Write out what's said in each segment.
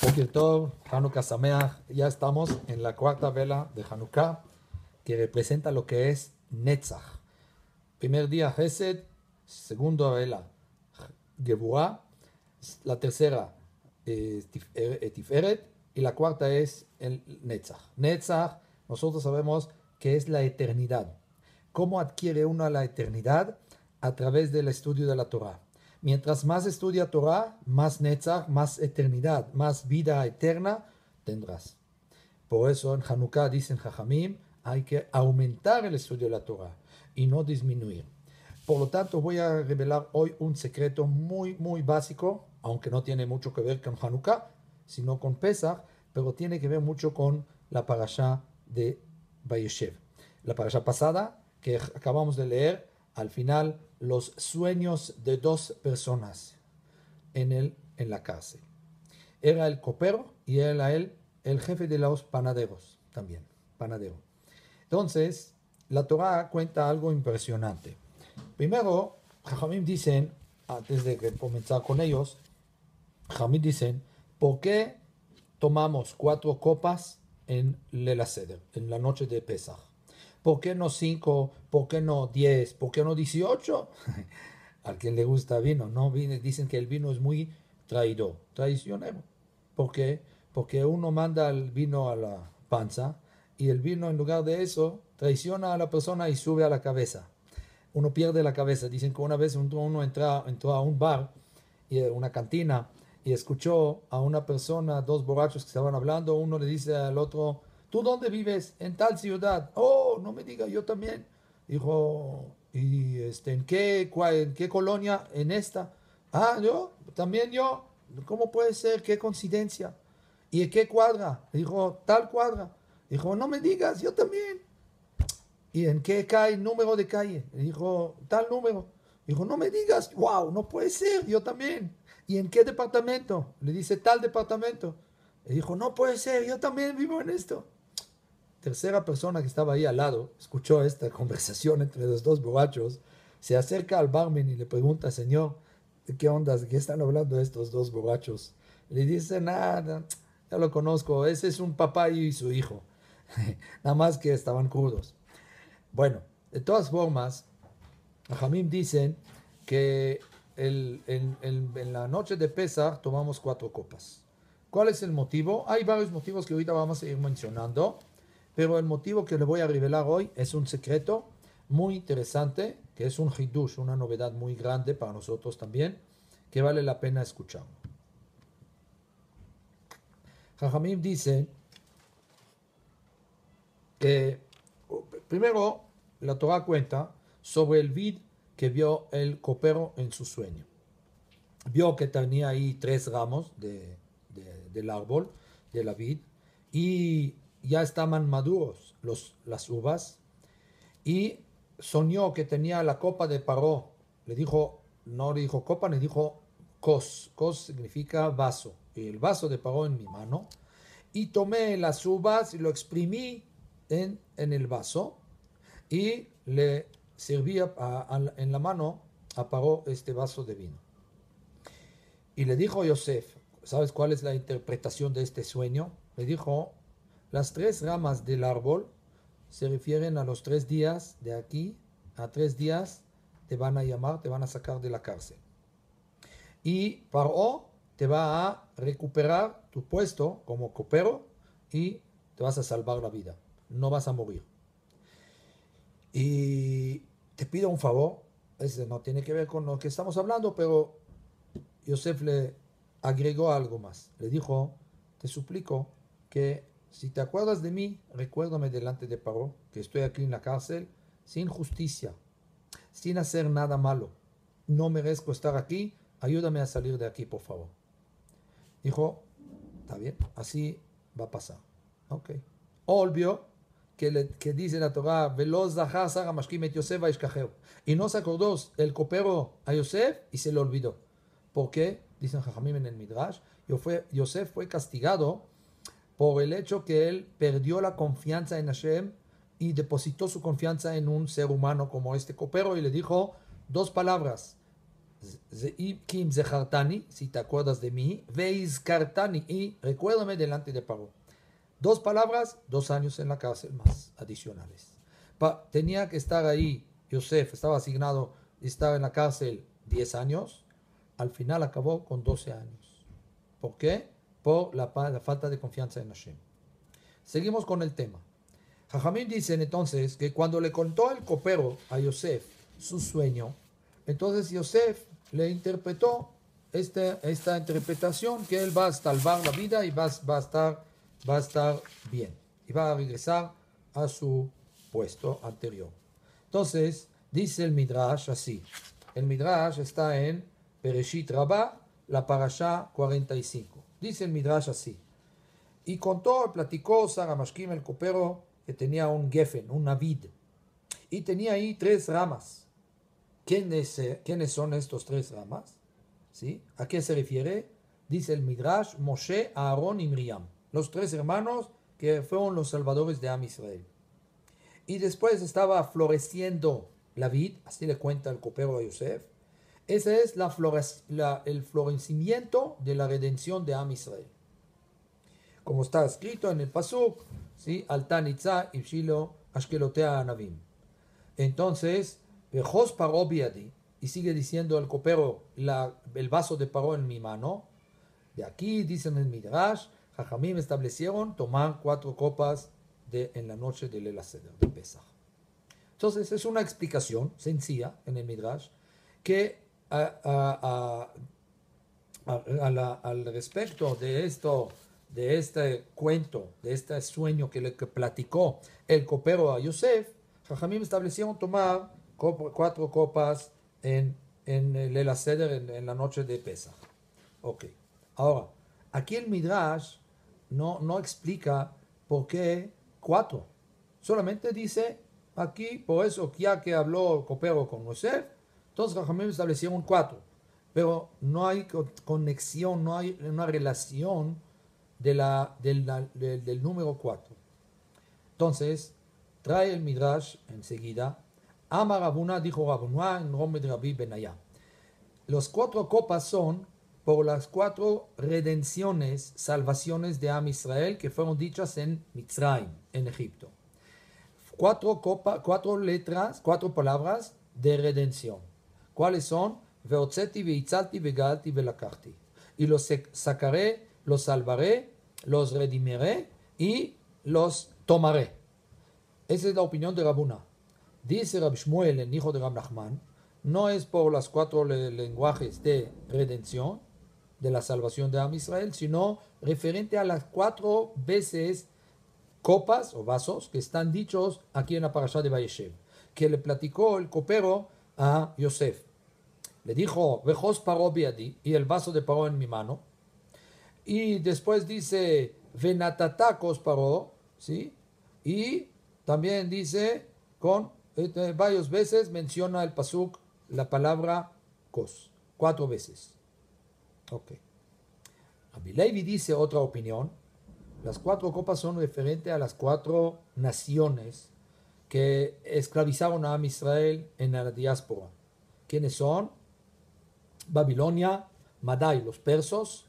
Boker Tov, Hanukkah Sameach. Ya estamos en la cuarta vela de Hanukkah, que representa lo que es Netzach. Primer día Hesed, segunda vela Geburah, la tercera Tiferet y la cuarta es el Netzach. Netzach, nosotros sabemos que es la eternidad. ¿Cómo adquiere uno la eternidad? A través del estudio de la Torah. Mientras más estudia Torah, más Netzach, más eternidad, más vida eterna tendrás. Por eso en Hanukkah dicen Jajamim, hay que aumentar el estudio de la Torah y no disminuir. Por lo tanto, voy a revelar hoy un secreto muy básico, aunque no tiene mucho que ver con Hanukkah, sino con Pesach, pero tiene que ver mucho con la parashá de Vayeshev. La parashá pasada que acabamos de leer, al final, los sueños de dos personas en la cárcel. Era el copero y era él el jefe de los panaderos también, panadero. Entonces, la Torah cuenta algo impresionante. Primero, Jajamim dicen, antes de comenzar con ellos, Jajamim dicen, ¿por qué tomamos 4 copas en Lela Seder, en la noche de Pesach? ¿Por qué no 5? ¿Por qué no 10? ¿Por qué no 18? A quien le gusta vino, ¿no? Dicen que el vino es muy traidor, traicionero. ¿Por qué? Porque uno manda el vino a la panza y el vino en lugar de eso traiciona a la persona y sube a la cabeza. Uno pierde la cabeza. Dicen que una vez uno entró a un bar, una cantina, y escuchó a una persona, 2 borrachos que estaban hablando. Uno le dice al otro, ¿tú dónde vives? En tal ciudad. Oh, no me diga, yo también. Dijo, ¿y en qué colonia? En esta. Ah, yo, también yo. ¿Cómo puede ser? ¿Qué coincidencia? ¿Y en qué cuadra? Dijo, tal cuadra. Dijo, no me digas, yo también. ¿Y en qué calle, número de calle? Dijo, tal número. Dijo, no me digas, wow, no puede ser, yo también. ¿Y en qué departamento? Le dice, tal departamento. Le dijo, no puede ser, yo también vivo en esto. Tercera persona que estaba ahí al lado, escuchó esta conversación entre los 2 borrachos, se acerca al barman y le pregunta, señor, ¿de qué ondas? ¿De qué están hablando estos 2 borrachos? Le dice, nada, ya lo conozco, ese es un papá y su hijo. Nada más que estaban crudos. Bueno, de todas formas, Jamim dicen que en la noche de Pesach tomamos 4 copas. ¿Cuál es el motivo? Hay varios motivos que ahorita vamos a ir mencionando, pero el motivo que le voy a revelar hoy es un secreto muy interesante, que es un hidush, una novedad muy grande para nosotros también, que vale la pena escuchar. Jajamim dice que primero la Torah cuenta sobre el vid que vio el copero en su sueño. Vio que tenía ahí 3 ramos del árbol, de la vid, y ya estaban maduros las uvas, y soñó que tenía la copa de Paró. Le dijo, no le dijo copa, le dijo kos. Kos significa vaso. Y el vaso de Paró en mi mano, y tomé las uvas y lo exprimí en el vaso, y le servía en la mano a Paró este vaso de vino. Y le dijo a Yosef, ¿sabes cuál es la interpretación de este sueño? Le dijo, las 3 ramas del árbol se refieren a los 3 días de aquí a 3 días te van a llamar, te van a sacar de la cárcel. Y Paró te va a recuperar tu puesto como copero y te vas a salvar la vida. No vas a morir. Y te pido un favor, ese no tiene que ver con lo que estamos hablando, pero Yosef le agregó algo más. Le dijo, te suplico que si te acuerdas de mí, recuérdame delante de Paró, que estoy aquí en la cárcel, sin justicia, sin hacer nada malo. No merezco estar aquí, ayúdame a salir de aquí, por favor. Dijo, está bien, así va a pasar. Ok. Obvio que dice la Torah, y no se acordó el copero a Yosef y se le olvidó. ¿Por qué? Dicen Jajamim en el Midrash, Yosef fue castigado por el hecho que él perdió la confianza en Hashem y depositó su confianza en un ser humano como este copero y le dijo 2 palabras, Kim Zehartani, si te acuerdas de mí, Veizkartani, y recuérdame delante de Paró. 2 palabras, 2 años en la cárcel más adicionales. Tenía que estar ahí, Yosef estaba asignado, estaba en la cárcel 10 años, al final acabó con 12 años. ¿Por qué? Por la falta de confianza en Hashem. Seguimos con el tema. Jajamín dicen entonces que cuando le contó el copero a Yosef su sueño, entonces Yosef le interpretó esta interpretación que él va a salvar la vida y va a estar bien y va a regresar a su puesto anterior. Entonces dice el Midrash así. El Midrash está en Bereshit Rabá, la Parashá 45. Dice el Midrash así. Y contó, platicó Sara Mashkim, el copero, que tenía un gefen, una vid, y tenía ahí 3 ramas. ¿Quiénes son estos 3 ramas? ¿Sí? ¿A qué se refiere? Dice el Midrash, Moshe, Aarón y Miriam, los 3 hermanos que fueron los salvadores de Am Israel. Y después estaba floreciendo la vid, así le cuenta el copero a Yosef. Ese es el florecimiento de la redención de Am Israel. Como está escrito en el Pasuk, ¿sí? Altanitza ibshilo ashkelotea anavim. Entonces, Vejos paró biadi, y sigue diciendo el copero, el vaso de Paró en mi mano. De aquí, dicen en el Midrash, Jajamim establecieron tomar 4 copas en la noche de Leil HaSeder, de Pesach. Entonces, es una explicación sencilla en el Midrash que al respecto de esto, de este cuento, de este sueño que platicó el copero a Yosef, Jajamim establecieron tomar 4 copas en Leil HaSeder, en la noche de Pesach. Ok. Ahora, aquí el Midrash no explica por qué 4. Solamente dice aquí, por eso, ya que habló el copero con Yosef, entonces Jajamim establecieron 4. Pero no hay conexión, no hay una relación del número 4. Entonces, trae el Midrash enseguida. Amar Rabuna, dijo Rabuna en nombre de Rabbi Benaya. Los 4 copas son por las 4 redenciones, salvaciones de Am Israel que fueron dichas en Mitzrayim, en Egipto. 4 letras, 4 palabras de redención. ¿Cuáles son? Veotzeti, veitzalti, vegalti, velakachti. Y los sacaré, los salvaré, los redimiré y los tomaré. Esa es la opinión de Rabuna. Dice Rab Shmuel, el hijo de Rab Nachman, no es por los 4 lenguajes de redención, de la salvación de Am Israel, sino referente a las 4 veces copas o vasos que están dichos aquí en la parashá de Vayeshev, que le platicó el copero a Yosef. Le dijo, Vejos Paró biadi, y el vaso de Paró en mi mano. Y después dice, Venatatakos Paró, ¿sí? Y también dice, varias veces menciona el pasuk la palabra kos, 4 veces. Ok. Rabbi Levi dice otra opinión. Las 4 copas son referentes a las 4 naciones que esclavizaron a Am Israel en la diáspora. ¿Quiénes son? Babilonia, Madai, los persos,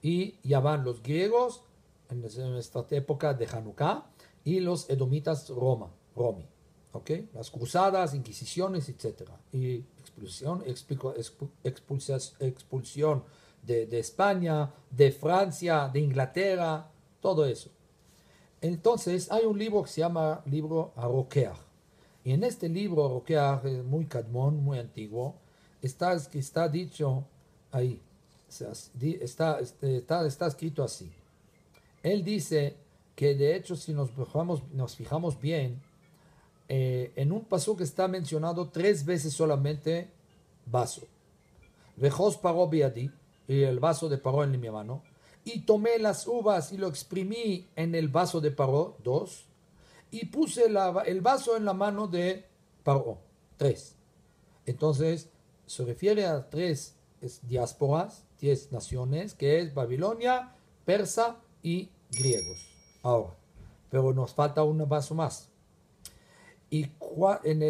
y Yaván, los griegos, en esta época de Hanukkah, y los edomitas Romi. ¿Okay? Las cruzadas, inquisiciones, etc. Y expulsión de España, de Francia, de Inglaterra, todo eso. Entonces hay un libro que se llama libro Arokeach. Y en este libro Arokeach, muy cadmón, muy antiguo, está dicho ahí, está escrito así. Él dice que de hecho si nos fijamos bien, en un pasuk está mencionado 3 veces solamente vaso. Vejos Paró biadi, y el vaso de Paró en mi mano. Y tomé las uvas y lo exprimí en el vaso de Paró, 2. Y puse el vaso en la mano de Paró, 3. Entonces, se refiere a 3 diásporas, 10 naciones, que es Babilonia, Persa y griegos. Ahora, pero nos falta un vaso más. Y en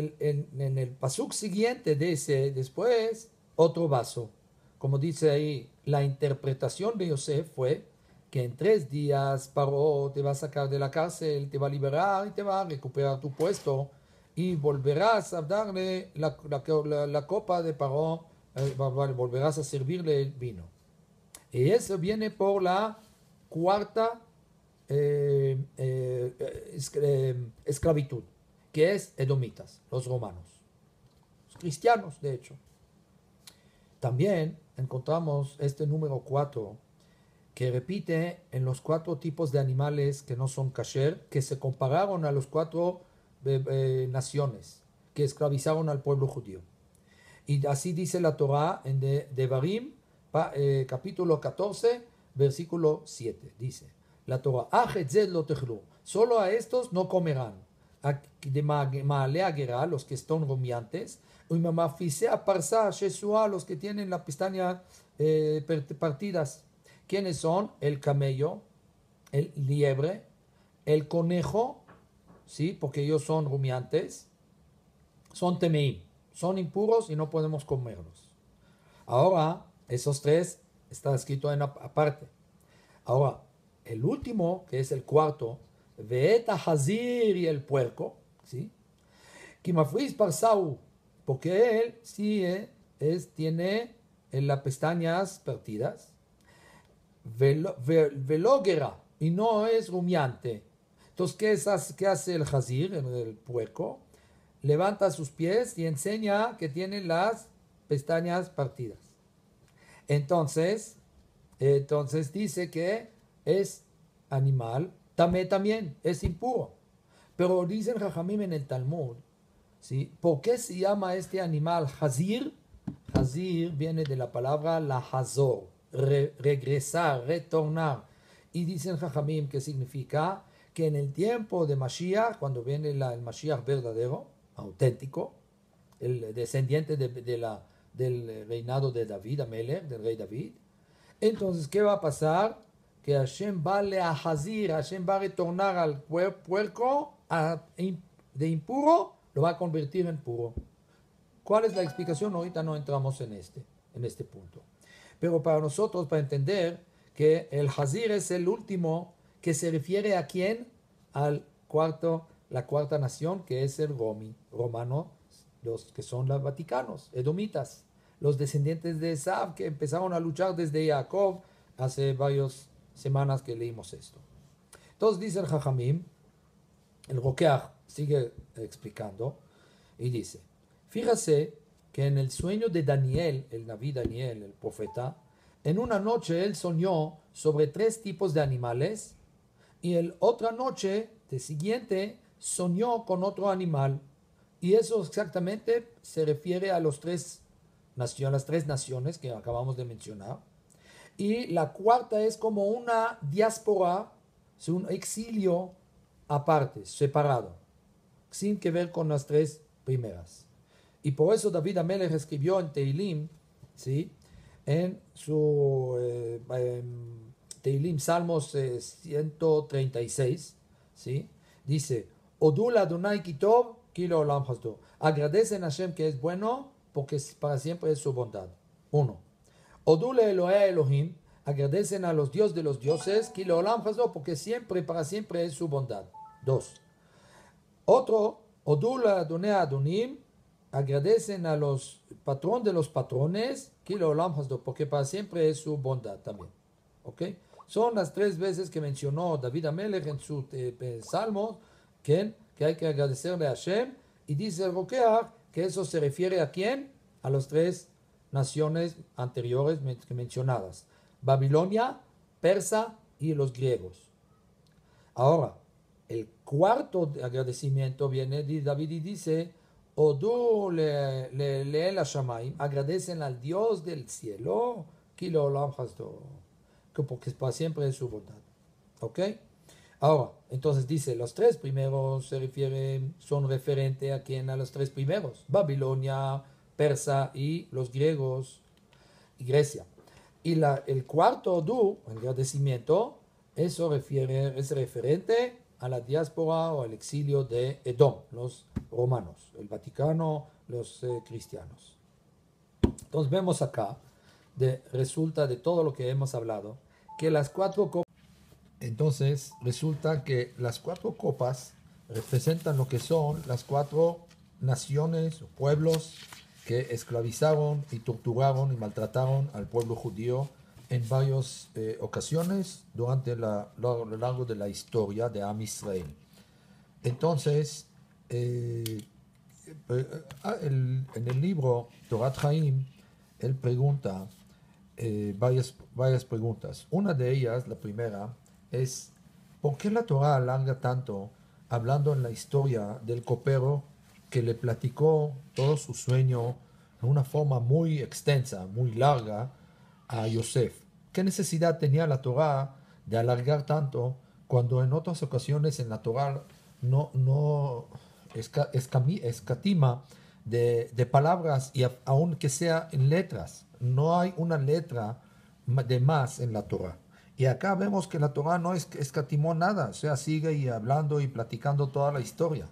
el pasuk siguiente de ese, después, otro vaso. Como dice ahí, la interpretación de Yosef fue que en 3 días Paró te va a sacar de la cárcel, te va a liberar y te va a recuperar tu puesto y volverás a darle la copa de Paró, volverás a servirle el vino. Y eso viene por la cuarta esclavitud, que es edomitas, los romanos, los cristianos de hecho. También encontramos este número 4 que repite en los 4 tipos de animales que no son kasher, que se compararon a los 4 naciones que esclavizaron al pueblo judío. Y así dice la Torah en Devarim, capítulo 14, versículo 7. Dice la Torah, solo a estos no comerán, de Maalea Gerá, los que están rumiantes, y Mamafisea Parsa, Shesua, los que tienen la pestaña partidas. ¿Quiénes son? El camello, el liebre, el conejo, ¿sí? Porque ellos son rumiantes, son temeim, son impuros y no podemos comerlos. Ahora, esos 3 está escrito en aparte. Ahora, el último, que es el cuarto, Veeta Hazir y el puerco, ¿sí? Kimafris Parsau, porque él sí tiene las pestañas partidas. Velógera, y no es rumiante. Entonces, ¿qué hace el Hazir, el puerco? Levanta sus pies y enseña que tiene las pestañas partidas. Entonces dice que es animal, también es impuro. Pero dicen Jajamim en el Talmud, ¿sí? ¿Por qué se llama este animal Hazir? Hazir viene de la palabra la Hazor, regresar, retornar. Y dicen Jajamim que significa que en el tiempo de Mashiach, cuando viene el Mashiach verdadero, auténtico, el descendiente del reinado de David, Amelech, del rey David, entonces, ¿qué va a pasar? Que Hashem va a Hazir, Hashem va a retornar al puerco de impuro, lo va a convertir en puro. ¿Cuál es la explicación? Ahorita no entramos en este punto. Pero para nosotros, para entender que el Hazir es el último que se refiere a quién, la cuarta nación, que es el romano, los que son los vaticanos, edomitas, los descendientes de Esav, que empezaron a luchar desde Jacob, hace varias semanas que leímos esto. Entonces dice el Jajamim, el Rokeach sigue explicando, y dice, fíjase que en el sueño de Daniel, el Naví Daniel, el profeta, en una noche él soñó sobre 3 tipos de animales, y en otra noche de siguiente soñó con otro animal. Y eso exactamente se refiere a las 3 naciones que acabamos de mencionar. Y la cuarta es como una diáspora, es un exilio aparte, separado, sin que ver con las 3 primeras. Y por eso David Amelech escribió en Teilim, ¿sí? En su Teilim, Salmos 136, ¿sí? Dice, Odul Adonai Kitov, Kilo Olam Hasdo. Agradecen a Hashem que es bueno, porque para siempre es su bondad. 1. Odul Elohei Elohim, agradecen a los dioses de los dioses, Kilo Olam Hasdo, porque siempre, para siempre es su bondad. 2. Otro, Odul Adonai Adonim, agradecen a los patrón de los patrones, Kilo Olam Hasdo, porque para siempre es su bondad también. ¿Ok? Son las 3 veces que mencionó David Amelech en su salmo que hay que agradecerle a Hashem, y dice el Rokeach que eso se refiere a quién, a las 3 naciones anteriores mencionadas, Babilonia, Persa y los griegos. Ahora, el cuarto agradecimiento viene de David y dice, Odu le Hashamayim, agradecen al Dios del cielo, Kilo Olam Hasdo, porque para siempre es su bondad. ¿Ok? Ahora, entonces dice, los 3 primeros son referentes a quién, a los 3 primeros, Babilonia, Persa y los griegos y Grecia. Y el cuarto Odu, el agradecimiento, eso es referente a la diáspora o al exilio de Edom, los romanos, el Vaticano, los cristianos. Entonces vemos acá, resulta de todo lo que hemos hablado, que las cuatro copas, entonces resulta que las cuatro copas representan lo que son las cuatro naciones o pueblos que esclavizaron y torturaron y maltrataron al pueblo judío en varias ocasiones durante lo largo de la historia de Am Israel. Entonces, en el libro Torat Chaim, él pregunta varias preguntas. Una de ellas, la primera, es ¿por qué la Torah alarga tanto hablando en la historia del copero que le platicó todo su sueño en una forma muy extensa, muy larga a Yosef? ¿Qué necesidad tenía la Torah de alargar tanto cuando en otras ocasiones en la Torah no escatima de palabras y aunque sea en letras? No hay una letra de más en la Torah. Y acá vemos que la Torah no escatimó nada, o sea, sigue y hablando y platicando toda la historia.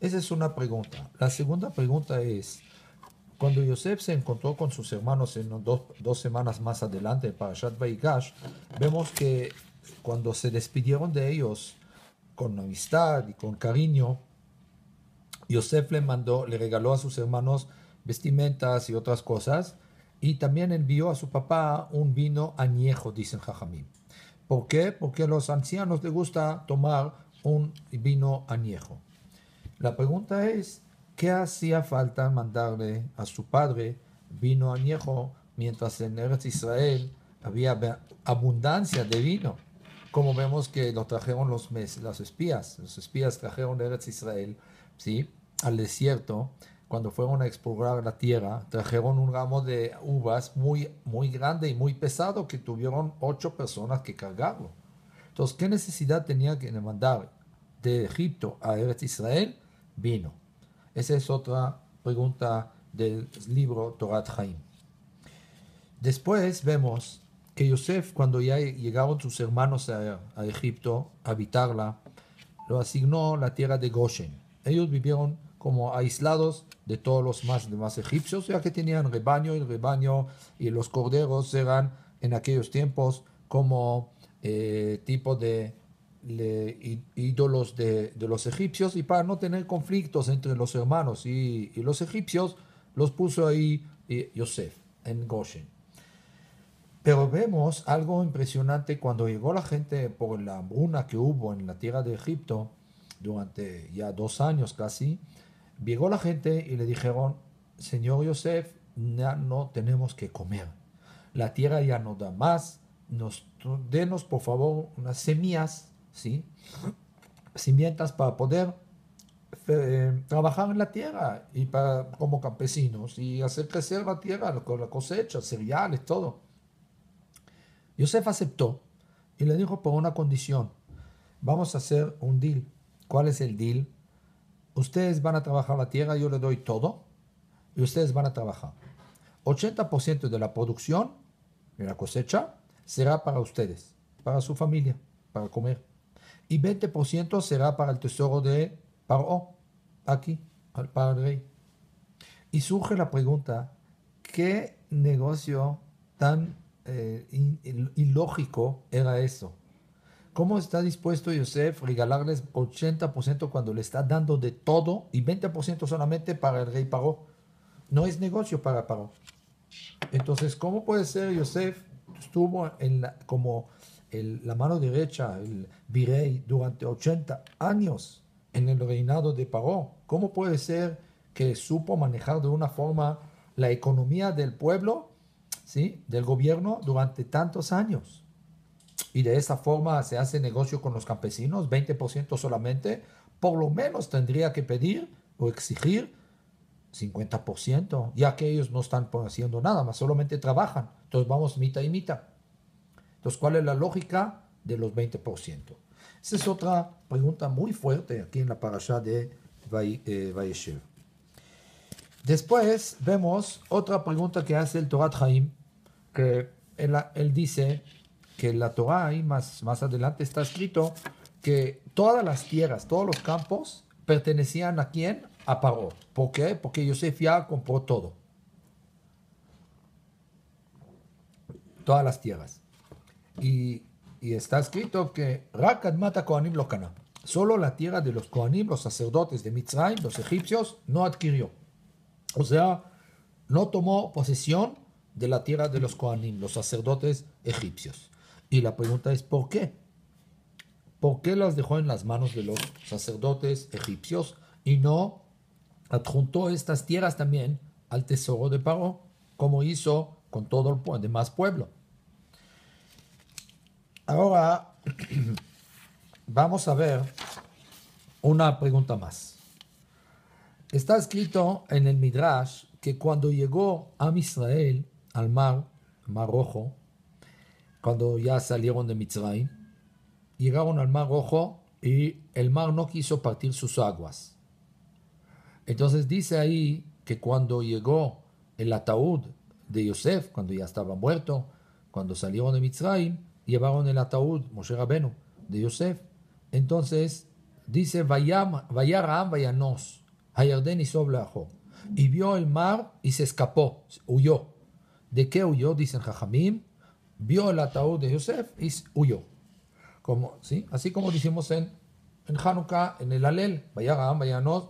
Esa es una pregunta. La segunda pregunta es, cuando Yosef se encontró con sus hermanos en dos semanas más adelante para Parashat Vaigash, vemos que cuando se despidieron de ellos con amistad y con cariño, Yosef le regaló a sus hermanos vestimentas y otras cosas, y también envió a su papá un vino añejo, dicen Jajamim. ¿Por qué? Porque a los ancianos les gusta tomar un vino añejo. La pregunta es, ¿qué hacía falta mandarle a su padre vino añejo mientras en Eretz Israel había abundancia de vino? Como vemos que lo trajeron los espías. Los espías trajeron de Eretz Israel, ¿sí?, al desierto. Cuando fueron a explorar la tierra, trajeron un ramo de uvas muy, muy grande y muy pesado que tuvieron 8 personas que cargarlo. Entonces, ¿qué necesidad tenía que mandar de Egipto a Eretz Israel? Vino. Esa es otra pregunta del libro Torat Chaim. Después vemos que Yosef, cuando ya llegaron sus hermanos a Egipto a habitarla, lo asignó la tierra de Goshen. Ellos vivieron como aislados de todos los demás egipcios, ya que tenían rebaño, y el rebaño y los corderos eran en aquellos tiempos como tipo de ídolos de los egipcios, y para no tener conflictos entre los hermanos y los egipcios, los puso ahí Yosef en Goshen. Pero vemos algo impresionante cuando llegó la gente por la hambruna que hubo en la tierra de Egipto durante ya 2 años casi. Llegó la gente y le dijeron: Señor Yosef, ya no tenemos que comer, la tierra ya no da más, denos por favor unas semillas, ¿sí?, simientas para poder trabajar en la tierra y como campesinos y hacer crecer la tierra con la cosecha, cereales, todo. Yosef aceptó y le dijo por una condición: vamos a hacer un deal. ¿Cuál es el deal? Ustedes van a trabajar la tierra, yo les doy todo y ustedes van a trabajar. 80% de la producción, de la cosecha, será para ustedes, para su familia, para comer. Y 20% será para el tesoro de Paró, aquí, para el rey. Y surge la pregunta: ¿qué negocio tan ilógico era eso? ¿Cómo está dispuesto Yosef a regalarles 80% cuando le está dando de todo y 20% solamente para el rey Paró? No es negocio para Paró. Entonces, ¿cómo puede ser Yosef estuvo como la mano derecha, el virrey, durante 80 años en el reinado de Paró? ¿Cómo puede ser que supo manejar de una forma la economía del pueblo, ¿sí?, del gobierno durante tantos años? Y de esa forma se hace negocio con los campesinos, 20% solamente. Por lo menos tendría que pedir o exigir 50%, ya que ellos no están haciendo nada más, solamente trabajan. Entonces vamos mitad y mitad. Entonces, ¿cuál es la lógica de los 20%? Esa es otra pregunta muy fuerte aquí en la parasha de Vayeshev. Después vemos otra pregunta que hace el Torat Chaim, que él dice que en la Torah, ahí más adelante está escrito que todas las tierras, todos los campos pertenecían ¿a quién? A Paró. ¿Por qué? Porque Yosef ya compró todo. todas las tierras. Y está escrito que Rak Admat Kohanim lo kana. Solo la tierra de los Kohanim, los sacerdotes de Mitzrayim, los egipcios, no adquirió. O sea, no tomó posesión de la tierra de los Kohanim, los sacerdotes egipcios. Y la pregunta es, ¿por qué? ¿Por qué las dejó en las manos de los sacerdotes egipcios y no adjuntó estas tierras también al tesoro de Paró, como hizo con todo el demás pueblo? Ahora vamos a ver una pregunta más. Está escrito en el Midrash que cuando llegó Am Israel al mar Rojo, cuando ya salieron de Mitzrayim, llegaron al Mar Rojo y el mar no quiso partir sus aguas. Entonces dice ahí que cuando llegó el ataúd de Yosef, cuando ya estaba muerto, cuando salieron de Mitzrayim, llevaron el ataúd, Moshe Rabenu, de Yosef. Entonces dice, Vayaram Vayanos, Hayarden y Soblajo. Y vio el mar y se escapó, huyó. ¿De qué huyó? Dicen Jajamim. Vio el ataúd de Yosef y huyó. Como, ¿sí? Así como decimos en Hanukkah, en el Alel, Vayaram Vayanos,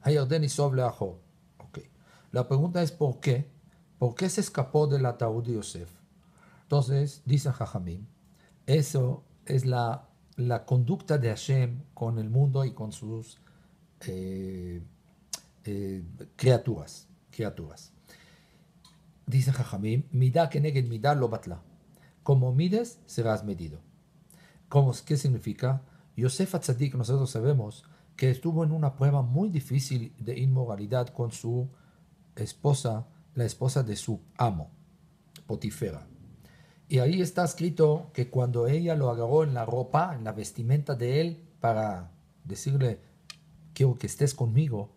Hayarden y Soblajo. Okay. La pregunta es ¿por qué? ¿Por qué se escapó del ataúd de Yosef? Entonces, dicen Jajamim, eso es la conducta de Hashem con el mundo y con sus criaturas. Dice Jajamim, midá keneged midá lo batla. Como mides, serás medido. ¿Qué significa? Yosef Atzadik, nosotros sabemos que estuvo en una prueba muy difícil de inmoralidad con su esposa, la esposa de su amo, Potifera. Y ahí está escrito que cuando ella lo agarró en la ropa, en la vestimenta de él, para decirle, quiero que estés conmigo,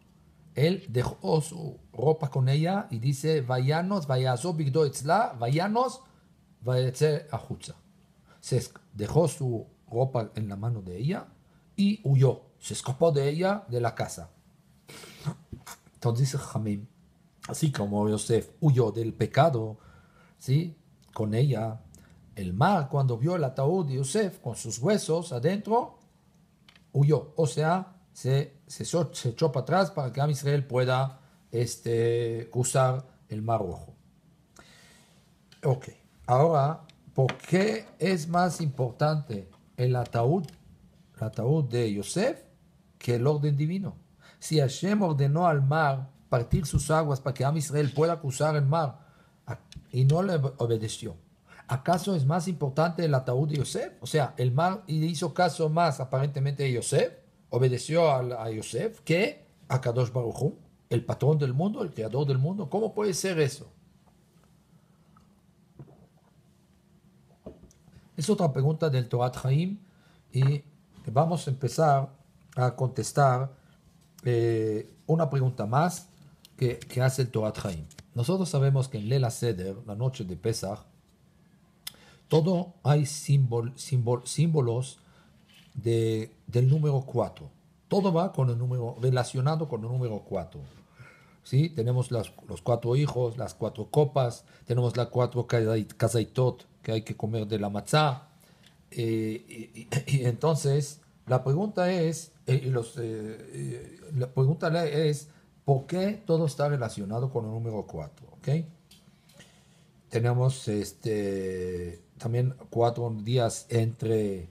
él dejó su ropa con ella y dice, vayanos, vayazo bigdo etzla, vayanos, vayetze ajutza. Se dejó su ropa en la mano de ella y huyó. Se escapó de ella, de la casa. Entonces dice Jamim, así como Yosef huyó del pecado, ¿sí? Con ella, el mar, cuando vio el ataúd de Yosef con sus huesos adentro, huyó. O sea, se echó para atrás para que Am Israel pueda cruzar el Mar Rojo. Ok, ahora, ¿por qué es más importante el ataúd de Yosef que el orden divino? Si Hashem ordenó al mar partir sus aguas para que Am Israel pueda cruzar el mar y no le obedeció, ¿acaso es más importante el ataúd de Yosef? O sea, el mar hizo caso más aparentemente de Yosef, obedeció a Yosef, que a Kadosh Baruj Hu, el patrón del mundo, el creador del mundo. ¿Cómo puede ser eso? Es otra pregunta del Torat Chaim y vamos a empezar a contestar una pregunta más que hace el Torat Chaim. Nosotros sabemos que en Leil HaSeder, la noche de Pesach, todo hay símbolos del número 4. Todo va con el número, relacionado con el número 4. ¿Sí? Tenemos los 4 hijos, las 4 copas, tenemos las 4 kazaitot que hay que comer de la matzá. Y entonces, la pregunta es, ¿por qué todo está relacionado con el número 4? ¿Okay? Tenemos también 4 días entre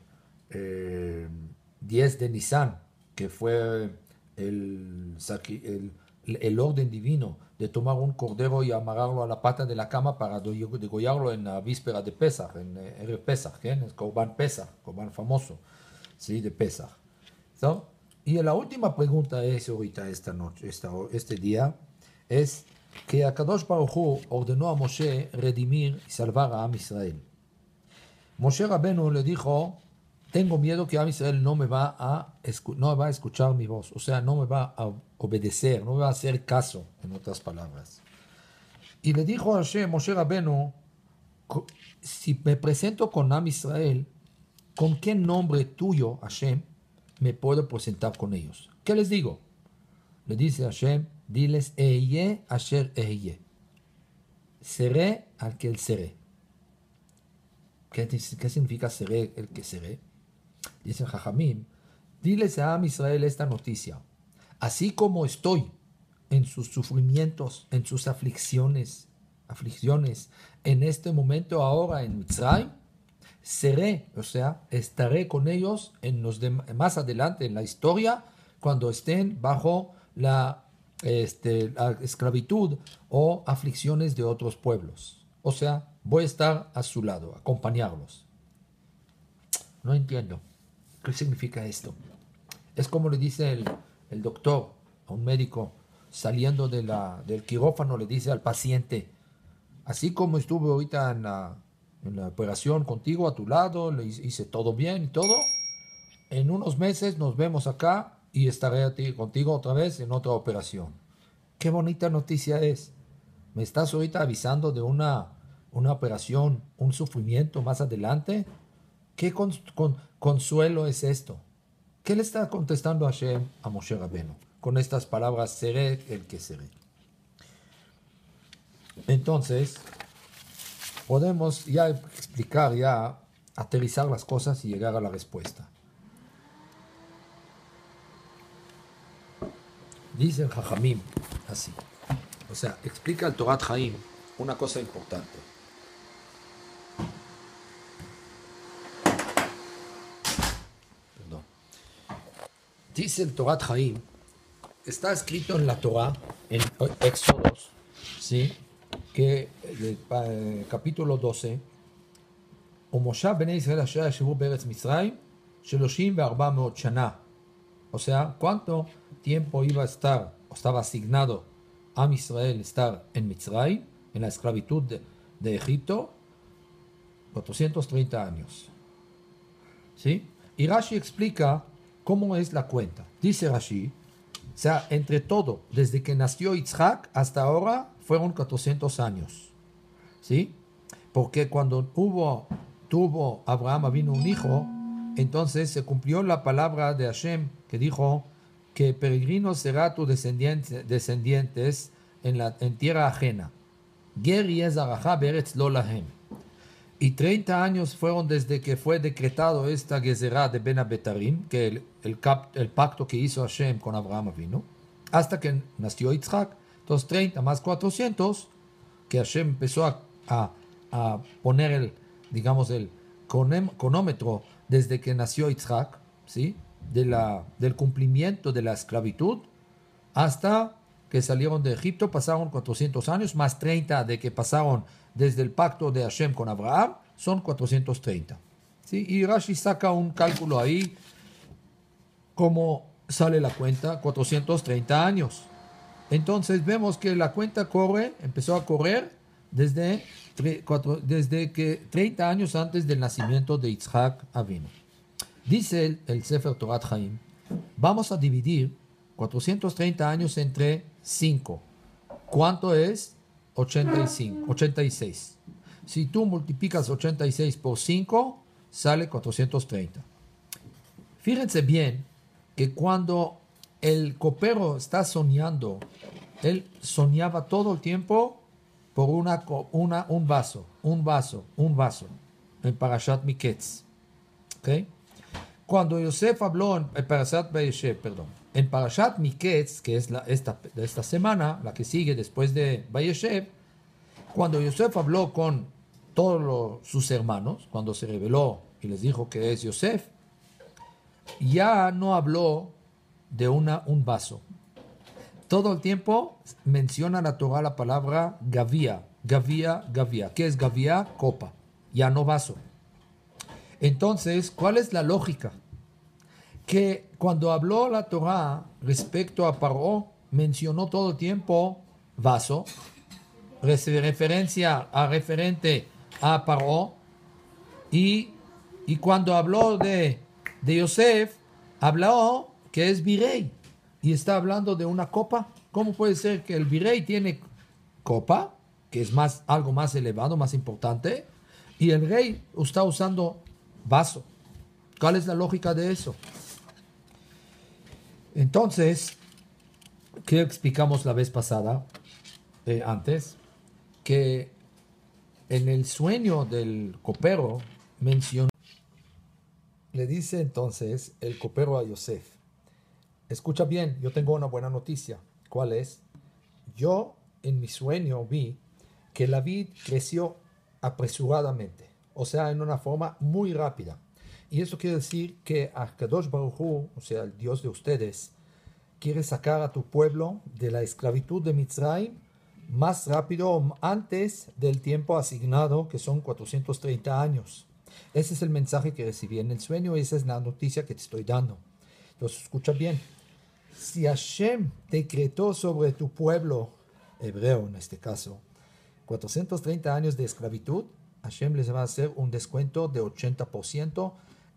10 de Nisan, que fue el orden divino de tomar un cordero y amarrarlo a la pata de la cama para degollarlo en la víspera de Pesach, en Erev Pesach, ¿eh? El Korban Pesach, Korban famoso, ¿sí? De Pesach. ¿So? Y la última pregunta es ahorita, este día, es que Akadosh Baruj Hu ordenó a Moshe redimir y salvar a Am Israel. Moshe Rabenu le dijo, tengo miedo que Am Israel no va a escuchar mi voz, o sea, no me va a obedecer, no me va a hacer caso, en otras palabras. Y le dijo a Moshe Rabenu, si me presento con Am Israel, ¿con qué nombre tuyo, Hashem, me puedo presentar con ellos? ¿Qué les digo? Le dice Hashem, diles, Ehye Asher Ehye. seré al que el seré. ¿Qué significa seré el que seré? Dice Jajamim, diles a Am Israel esta noticia. Así como estoy en sus sufrimientos, en sus aflicciones, en este momento ahora en Mitzrayim, seré, o sea, estaré con ellos más adelante en la historia, cuando estén bajo la esclavitud o aflicciones de otros pueblos. O sea, voy a estar a su lado, acompañarlos. No entiendo. ¿Qué significa esto? Es como le dice el doctor a un médico saliendo del quirófano, le dice al paciente, así como estuve ahorita en la operación contigo a tu lado, le hice todo bien y todo, en unos meses nos vemos acá y estaré contigo otra vez en otra operación. Qué bonita noticia es. ¿Me estás ahorita avisando de una operación, un sufrimiento más adelante? ¿Qué consuelo es esto? ¿Qué le está contestando Hashem a Moshe Rabbeinu? Con estas palabras, seré el que seré. Entonces, podemos ya explicar, ya aterrizar las cosas y llegar a la respuesta. Dice el Jajamim así. O sea, explica el Torat Chaim una cosa importante. Perdón. Dice el Torat Chaim, está escrito en la Torah, en Éxodos, ¿sí? Que el capítulo 12, ומושב בני ישראל אשר ישבו בארץ מצרים 34 שנה. O sea, ¿cuánto tiempo iba a estar, o estaba asignado a Israel estar en Mitzrayim, en la esclavitud de Egipto? 430 años. ¿Sí? Y Rashi explica cómo es la cuenta. Dice Rashi, o sea, entre todo, desde que nació Yitzhak hasta ahora, fueron 400 años. ¿Sí? Porque cuando tuvo Abraham vino un hijo, entonces se cumplió la palabra de Hashem que dijo que peregrino será tu descendientes en tierra ajena. Ger yezarachá beretz lo lahem. Y 30 años fueron desde que fue decretado esta gezerá de Ben Abetarim, que el pacto que hizo Hashem con Abraham vino, hasta que nació Yitzhak. Entonces 30 más 400, que Hashem empezó a poner el cronómetro desde que nació Yitzhak, ¿sí? Del cumplimiento de la esclavitud hasta que salieron de Egipto, pasaron 400 años, más 30 de que pasaron desde el pacto de Hashem con Abraham, son 430. ¿Sí? Y Rashi saca un cálculo ahí, cómo sale la cuenta, 430 años. Entonces vemos que la cuenta empezó a correr desde que 30 años antes del nacimiento de Yitzhak Avinu. Dice el Sefer Torat Chaim, vamos a dividir 430 años entre 5. ¿Cuánto es? 86. Si tú multiplicas 86 por 5, sale 430. Fíjense bien que cuando el copero está soñando, él soñaba todo el tiempo por un vaso, en Parashat Miketz. ¿Okay? Cuando Yosef habló en Parashat Vayeshev, en Parashat Miketz, que es esta semana, la que sigue después de Vayeshev, cuando Yosef habló con todos sus hermanos, cuando se reveló y les dijo que es Yosef, ya no habló de un vaso. Todo el tiempo menciona la Torah la palabra gavía. ¿Qué es gavía? Copa, ya no vaso. Entonces, ¿cuál es la lógica? Que cuando habló la Torah respecto a Paró, mencionó todo el tiempo vaso, referente a Paró, y cuando habló de Yosef, habló que es virrey, y está hablando de una copa. ¿Cómo puede ser que el virrey tiene copa, que es algo más elevado, más importante, y el rey está usando vaso? ¿Cuál es la lógica de eso? Entonces, ¿qué explicamos la vez pasada, antes? que en el sueño del copero mencionó, le dice entonces el copero a Yosef, escucha bien, yo tengo una buena noticia. ¿Cuál es? Yo en mi sueño vi que la vid creció apresuradamente, o sea, en una forma muy rápida. Y eso quiere decir que Akadosh Baruj Hu, o sea, el Dios de ustedes, quiere sacar a tu pueblo de la esclavitud de Mitzrayim más rápido antes del tiempo asignado, que son 430 años. Ese es el mensaje que recibí en el sueño y esa es la noticia que te estoy dando. Entonces, escucha bien. Si Hashem decretó sobre tu pueblo, hebreo en este caso, 430 años de esclavitud, Hashem les va a hacer un descuento de 80%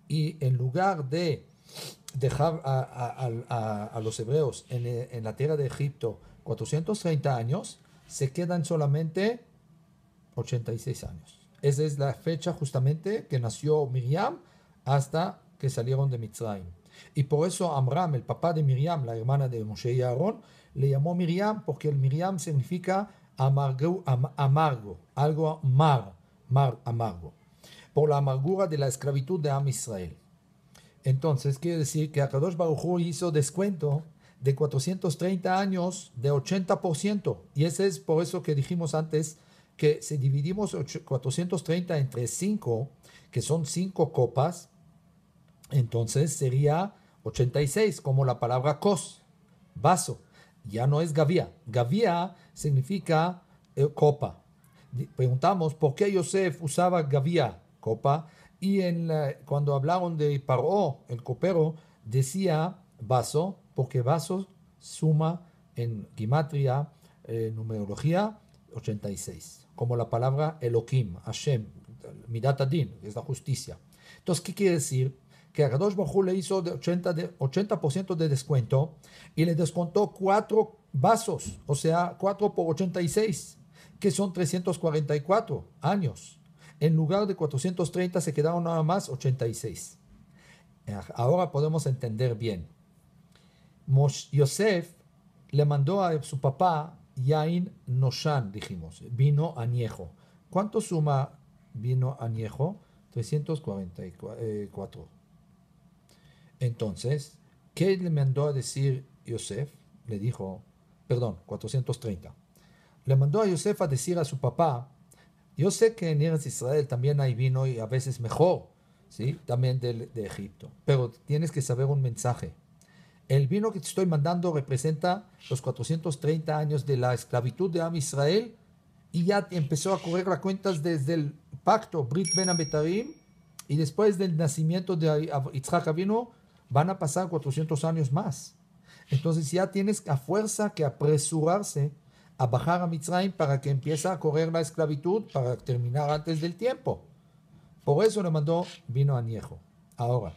y en lugar de dejar a los hebreos en la tierra de Egipto 430 años, se quedan solamente 86 años. Esa es la fecha justamente que nació Miriam hasta que salieron de Mitzrayim. Y por eso Amram, el papá de Miriam, la hermana de Moshe y Aarón, le llamó Miriam porque el Miriam significa amargo, algo amargo, por la amargura de la esclavitud de Am Israel. Entonces quiere decir que Akadosh Baruj Hu hizo descuento de 430 años de 80%. Y ese es por eso que dijimos antes que si dividimos 430 entre 5, que son 5 copas, entonces sería 86, como la palabra kos, vaso. Ya no es gavía. Gavía significa copa. Preguntamos por qué Yosef usaba gavía, copa, y cuando hablaron de Paró, el copero, decía vaso, porque vaso suma en gimatria, numerología, 86, como la palabra Elohim, Hashem, Midat Adin, que es la justicia. Entonces, ¿qué quiere decir? Que a Kadosh Baruj Hu le hizo 80% de descuento y le descontó 4 vasos, o sea, 4 por 86, que son 344 años. En lugar de 430 se quedaron nada más 86. Ahora podemos entender bien. Yosef le mandó a su papá Yain Noshan, dijimos, vino añejo. ¿Cuánto suma vino añejo? 344. Entonces, ¿qué le mandó a decir Yosef? Le dijo, perdón, 430. Le mandó a Yosef a decir a su papá, yo sé que en Eretz Israel también hay vino y a veces mejor, ¿sí? También de Egipto, pero tienes que saber un mensaje. El vino que te estoy mandando representa los 430 años de la esclavitud de Am Israel y ya empezó a correr las cuentas desde el pacto Brit Ben Abetarim y después del nacimiento de Yitzhak Avinu van a pasar 400 años más. Entonces ya tienes a fuerza que apresurarse a bajar a Mitzrayim para que empiece a correr la esclavitud para terminar antes del tiempo. Por eso le mandó vino añejo. Ahora,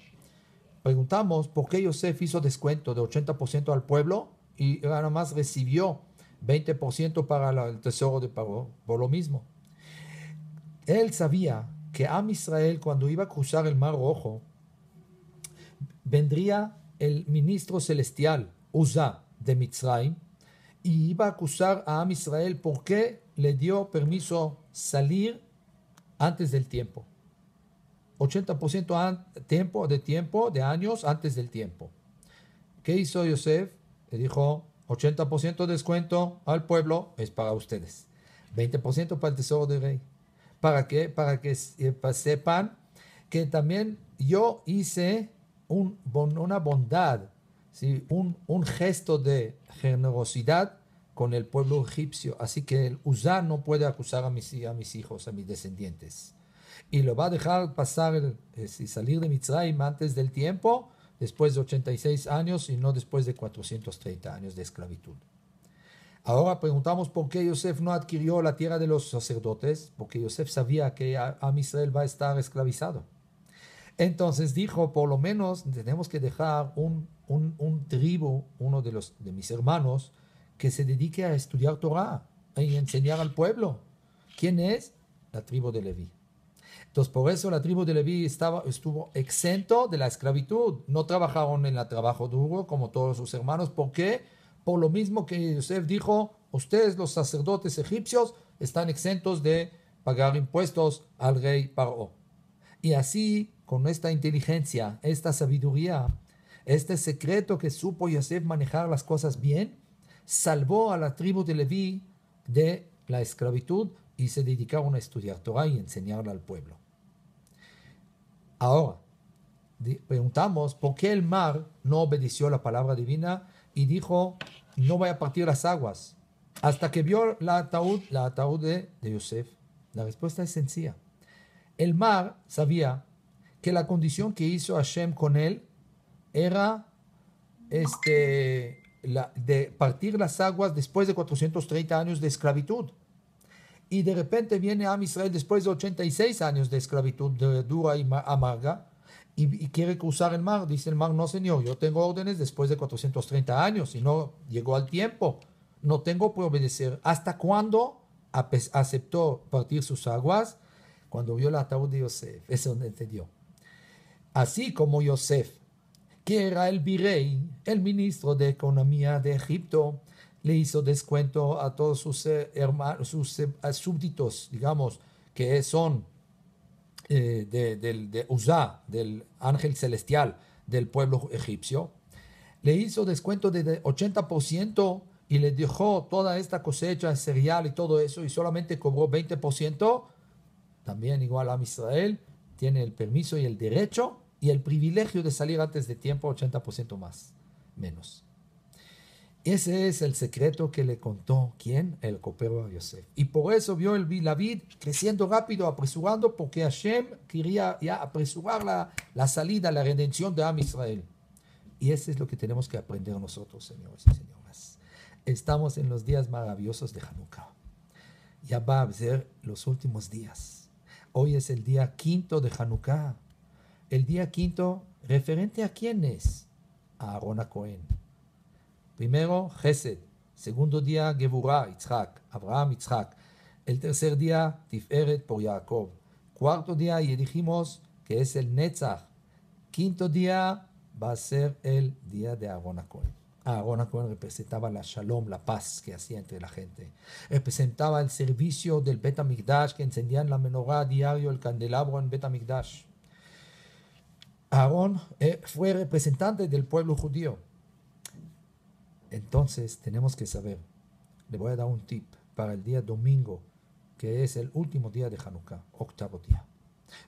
preguntamos por qué Yosef hizo descuento de 80% al pueblo y nada más recibió 20% para el tesoro de Paró, por lo mismo. Él sabía que Am Israel, cuando iba a cruzar el Mar Rojo, vendría el ministro celestial, Uzá, de Mitzrayim, y iba a acusar a Am Israel porque le dio permiso salir antes del tiempo. 80% de años antes del tiempo. ¿Qué hizo Yosef? Le dijo, 80% de descuento al pueblo es para ustedes. 20% para el tesoro del rey. ¿Para qué? Para que sepan que también yo hice una bondad, ¿sí? un gesto de generosidad con el pueblo egipcio. Así que el Uzá no puede acusar a mis hijos, a mis descendientes. Y lo va a dejar pasar y salir de Mitzrayim antes del tiempo, después de 86 años y no después de 430 años de esclavitud. Ahora preguntamos por qué Yosef no adquirió la tierra de los sacerdotes, porque Yosef sabía que Am Israel va a estar esclavizado. Entonces dijo, por lo menos tenemos que dejar un tribu, uno de mis hermanos, que se dedique a estudiar Torah y enseñar al pueblo. ¿Quién es? La tribu de Leví. Entonces, por eso la tribu de Leví estuvo exento de la esclavitud. No trabajaron en el trabajo duro como todos sus hermanos. ¿Por qué? Por lo mismo que Yosef dijo, ustedes los sacerdotes egipcios están exentos de pagar impuestos al rey Paró. Y así, con esta inteligencia, esta sabiduría, este secreto que supo Yosef manejar las cosas bien, salvó a la tribu de Leví de la esclavitud y se dedicaron a estudiar Torah y enseñarla al pueblo. Ahora, preguntamos por qué el mar no obedeció la palabra divina y dijo, no voy a partir las aguas, hasta que vio la ataúd de Yosef. La respuesta es sencilla. El mar sabía que la condición que hizo Hashem con él era de partir las aguas después de 430 años de esclavitud. Y de repente viene Am Israel después de 86 años de esclavitud dura y amarga y quiere cruzar el mar. Dice el mar, no señor, yo tengo órdenes después de 430 años y no llegó al tiempo. No tengo por obedecer. ¿Hasta cuándo aceptó partir sus aguas? Cuando vio el ataúd de Yosef. Eso no entendió. Así como Yosef, que era el virrey, el ministro de Economía de Egipto, le hizo descuento a todos sus hermanos, sus súbditos, digamos, que son de Uzá, del ángel celestial del pueblo egipcio. Le hizo descuento de 80% y le dejó toda esta cosecha de cereal y todo eso y solamente cobró 20%. También igual a Israel tiene el permiso y el derecho y el privilegio de salir antes de tiempo, 80% más, menos. Ese es el secreto que le contó, ¿quién? El copero Yosef. Y por eso vio la vid creciendo rápido, apresurando, porque Hashem quería ya apresurar la salida, la redención de Am Israel. Y eso es lo que tenemos que aprender nosotros, señores y señoras. Estamos en los días maravillosos de Hanukkah. Ya va a ser los últimos días. Hoy es el día 5 de Hanukkah. El día 5, ¿referente a quién es? A Aarón HaKohen. Primero, Chesed. Segundo día, Geburah, Yitzhak, Abraham, Yitzhak. El tercer día, Tiferet por Jacob. Cuarto día, y dijimos que es el Netzach. Quinto día va a ser el día de Aarón HaKohen. Aarón HaKohen representaba la Shalom, la paz que hacía entre la gente. Representaba el servicio del Bet HaMikdash, que encendían la menorá diario, el candelabro en Bet HaMikdash. Aarón fue representante del pueblo judío. Entonces tenemos que saber, le voy a dar un tip para el día domingo, que es el último día de Hanukkah, octavo día.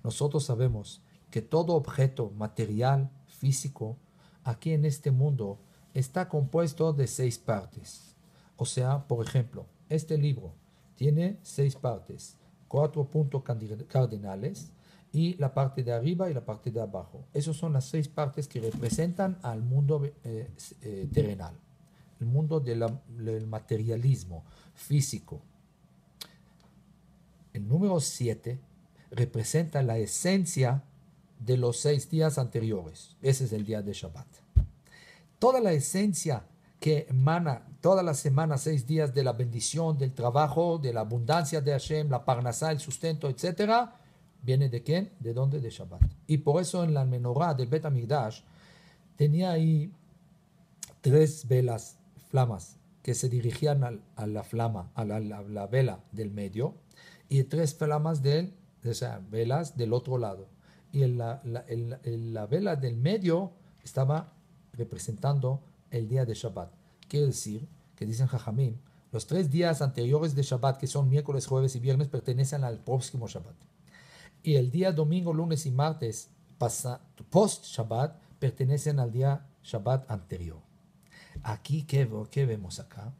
Nosotros sabemos que todo objeto material, físico, aquí en este mundo, está compuesto de 6 partes. O sea, por ejemplo, este libro tiene 6 partes, 4 puntos cardinales y la parte de arriba y la parte de abajo. Esas son las 6 partes que representan al mundo terrenal. El mundo del materialismo físico. El número 7 representa la esencia de los 6 días anteriores. Ese es el día de Shabbat. Toda la esencia que emana toda la semana, 6 días de la bendición, del trabajo, de la abundancia de Hashem, la parnasá, el sustento, etc., ¿viene de quién? ¿De dónde? De Shabbat. Y por eso en la menorá del Bet HaMikdash tenía ahí 3 velas, flamas, que se dirigían a la flama, a la vela del medio, y 3 flamas velas del otro lado. Y la vela del medio estaba representando el día de Shabbat. Quiere decir que dicen Jajamim, los 3 días anteriores de Shabbat, que son miércoles, jueves y viernes, pertenecen al próximo Shabbat. Y el día domingo, lunes y martes, post-Shabbat, pertenecen al día Shabbat anterior. Aquí, ¿qué vemos acá?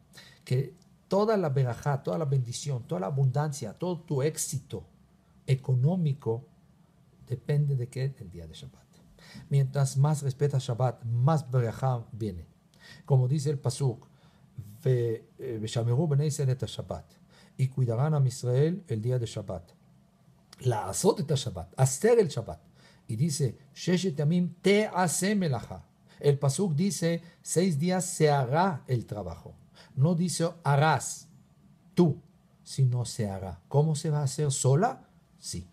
Que toda la berajá, toda la bendición, toda la abundancia, todo tu éxito económico depende de qué? Del día de Shabbat. Mientras más respetas Shabbat, más berajá viene. Como dice el pasuk, Veshameru bnei Israel et Shabbat, y cuidarán a Israel el día de Shabbat. La azot et Shabbat, hacer el Shabbat. Y dice, Sheshet yamim te'aseh melacha. El pasuk dice, 6 días se hará el trabajo. No dice harás tú, sino se hará. ¿Cómo se va a hacer sola? Sí.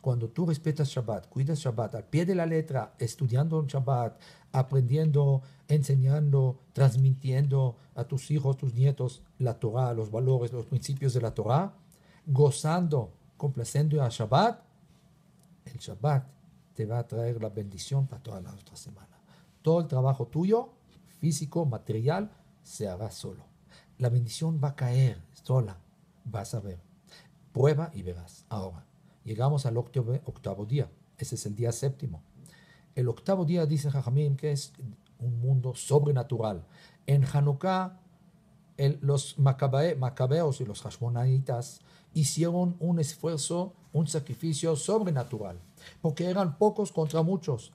Cuando tú respetas Shabbat, cuidas Shabbat al pie de la letra, estudiando en Shabbat, aprendiendo, enseñando, transmitiendo a tus hijos, tus nietos la Torah, los valores, los principios de la Torah, gozando, complaciendo a Shabbat, el Shabbat te va a traer la bendición para toda la otra semana. Todo el trabajo tuyo, físico, material, se hará solo. La bendición va a caer sola, vas a ver. Prueba y verás. Ahora, llegamos al octavo día. Ese es el día séptimo. El octavo día dice Jajamim que es un mundo sobrenatural. En Hanukkah, los macabeos y los hashmonaitas hicieron un esfuerzo, un sacrificio sobrenatural, porque eran pocos contra muchos.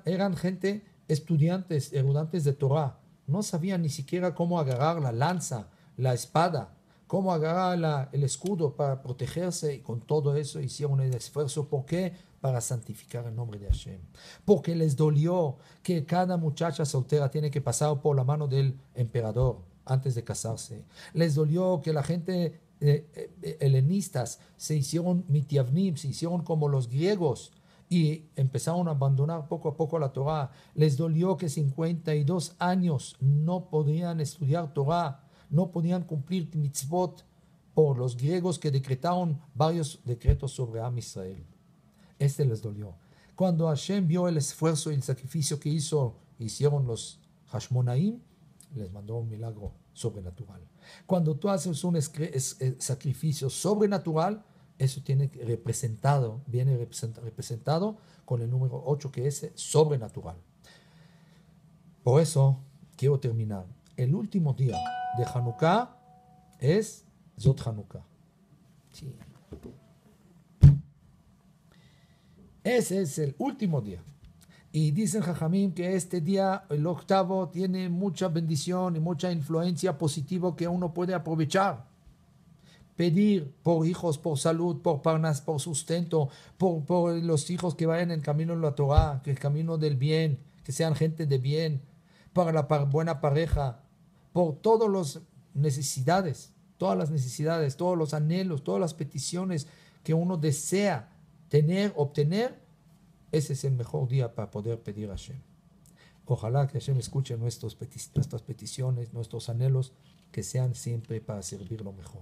Eran gente, estudiantes, eruditantes de Torah. No sabían ni siquiera cómo agarrar la lanza, la espada, cómo agarrar el escudo para protegerse, y con todo eso hicieron el esfuerzo. ¿Por qué? Para santificar el nombre de Hashem. Porque les dolió que cada muchacha soltera tiene que pasar por la mano del emperador antes de casarse. Les dolió que la gente helenistas se hicieron mitiavnim, se hicieron como los griegos y empezaron a abandonar poco a poco la Torah. Les dolió que 52 años no podían estudiar Torah, no podían cumplir mitzvot por los griegos que decretaron varios decretos sobre Am Israel. Les dolió. Cuando Hashem vio el esfuerzo y el sacrificio que hicieron los Hashmonaim, les mandó un milagro sobrenatural. Cuando tú haces un sacrificio sobrenatural, eso viene representado con el número 8, que es sobrenatural. Por eso quiero terminar. El último día de Hanukkah es Zot Hanukkah. Sí. Ese es el último día. Y dicen Jajamim que este día, el octavo, tiene mucha bendición y mucha influencia positiva que uno puede aprovechar. Pedir por hijos, por salud, por parnas, por sustento, por los hijos que vayan en el camino de la Torah, que el camino del bien, que sean gente de bien, para la buena pareja, por todas las necesidades, todos los anhelos, todas las peticiones que uno desea tener, obtener. Ese es el mejor día para poder pedir a Hashem. Ojalá que Hashem escuche nuestras peticiones, nuestros anhelos, que sean siempre para servir lo mejor.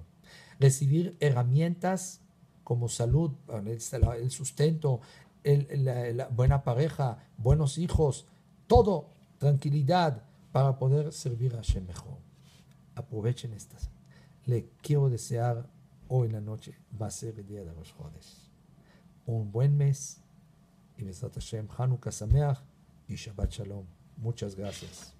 Recibir herramientas como salud, el sustento, la buena pareja, buenos hijos, todo, tranquilidad para poder servir a Hashem mejor. Aprovechen estas. Le quiero desear hoy en la noche, va a ser el día de los Jodes. Un buen mes. Y Besat Hashem, Hanukkah Sameach y Shabbat Shalom. Muchas gracias.